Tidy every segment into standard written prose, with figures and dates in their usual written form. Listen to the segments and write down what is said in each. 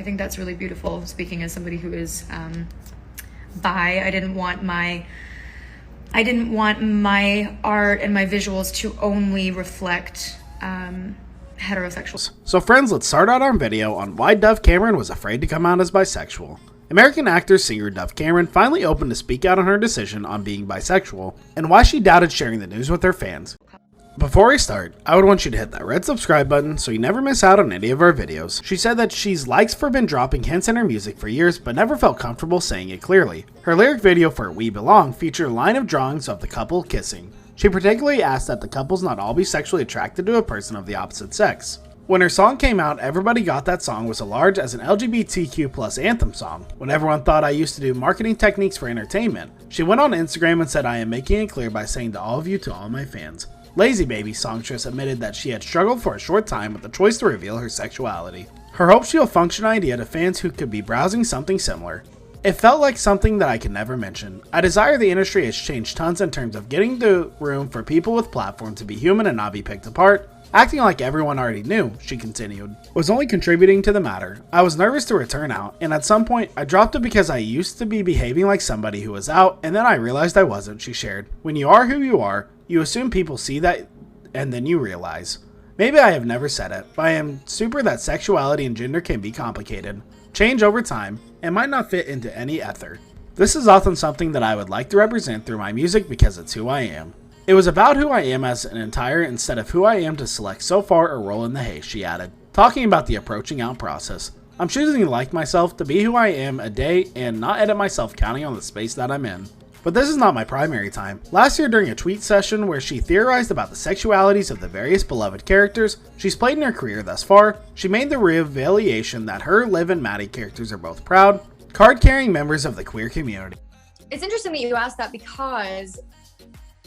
I think that's really beautiful. Speaking as somebody who is bi, I didn't want my art and my visuals to only reflect heterosexuals. So friends, let's start out our video on why Dove Cameron was afraid to come out as bisexual. American actor singer Dove Cameron finally opened to speak out on her decision on being bisexual and why she doubted sharing the news with her fans. Before we start, I would want you to hit that red subscribe button so you never miss out on any of our videos. She said that she's likes for been dropping hints in her music for years but never felt comfortable saying it clearly. Her lyric video for We Belong featured a line of drawings of the couple kissing. She particularly asked that the couples not all be sexually attracted to a person of the opposite sex. When her song came out, everybody got that song was as large as an LGBTQ+ anthem song. When everyone thought I used to do marketing techniques for entertainment, she went on Instagram and said, "I am making it clear by saying to all of you, to all my fans." Lazy Baby songstress admitted that she had struggled for a short time with the choice to reveal her sexuality. Her hope she'll function idea to fans who could be browsing something similar. It felt like something that I could never mention. I desire the industry has changed tons in terms of getting the room for people with platform to be human and not be picked apart. Acting like everyone already knew, she continued, was only contributing to the matter. I was nervous to return out, and at some point, I dropped it because I used to be behaving like somebody who was out, and then I realized I wasn't, she shared. When you are who you are, you assume people see that, and then you realize. Maybe I have never said it, but I am super that sexuality and gender can be complicated, change over time, and might not fit into any ether. This is often something that I would like to represent through my music because it's who I am. It was about who I am as an entire instead of who I am to select so far or roll in the hay, she added, talking about the approaching out process. I'm choosing to like myself, to be who I am a day, and not edit myself counting on the space that I'm in. But this is not my primary time. Last year during a tweet session where she theorized about the sexualities of the various beloved characters she's played in her career thus far, she made the revelation that her Liv and MADDIE characters are both proud, card-carrying members of the queer community. It's interesting that you asked that because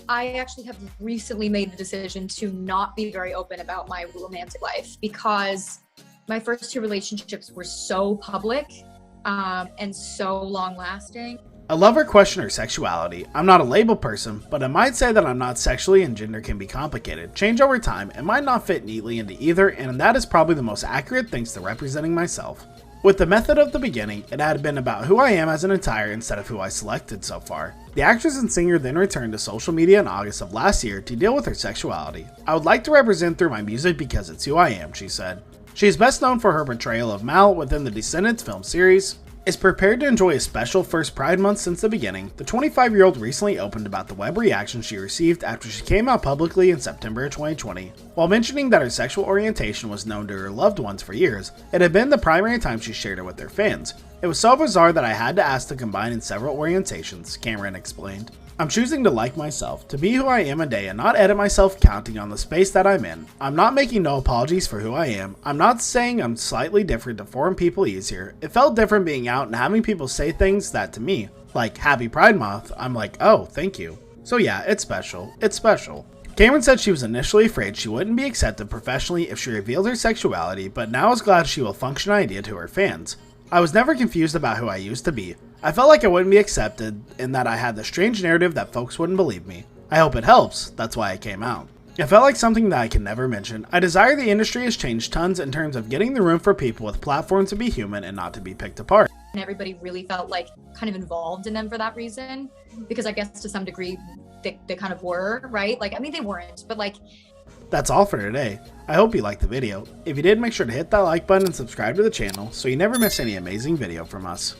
I actually have recently made the decision to not be very open about my romantic life because my first two relationships were so public and so long-lasting. I love her question her sexuality. I'm not a label person, but I might say that I'm not sexually and gender can be complicated, change over time, and might not fit neatly into either, and that is probably the most accurate thanks to representing myself. With the method of the beginning, it had been about who I am as an entire instead of who I selected so far. The actress and singer then returned to social media in August of last year to deal with her sexuality. I would like to represent through my music because it's who I am, she said. She is best known for her portrayal of Mal within the Descendants film series. Is prepared to enjoy a special first Pride Month since the beginning. The 25-year-old recently opened about the web reaction she received after she came out publicly in September of 2020. While mentioning that her sexual orientation was known to her loved ones for years, it had been the primary time she shared it with her fans. It was so bizarre that I had to ask to combine in several orientations, Cameron explained. I'm choosing to like myself, to be who I am a day and not edit myself counting on the space that I'm in. I'm not making no apologies for who I am. I'm not saying I'm slightly different to foreign people easier. It felt different being out and having people say things that to me, like Happy Pride Month, I'm like, oh, thank you. So yeah, it's special. It's special. Cameron said she was initially afraid she wouldn't be accepted professionally if she revealed her sexuality, but now is glad she will function an idea to her fans. I was never confused about who I used to be. I felt like I wouldn't be accepted and that I had the strange narrative that folks wouldn't believe me. I hope it helps, that's why I came out. It felt like something that I can never mention. I desire the industry has changed tons in terms of getting the room for people with platforms to be human and not to be picked apart. And everybody really felt like kind of involved in them for that reason, because I guess to some degree they kind of were, right? Like, I mean, they weren't, but like. That's all for today. I hope you liked the video. If you did, make sure to hit that like button and subscribe to the channel so you never miss any amazing video from us.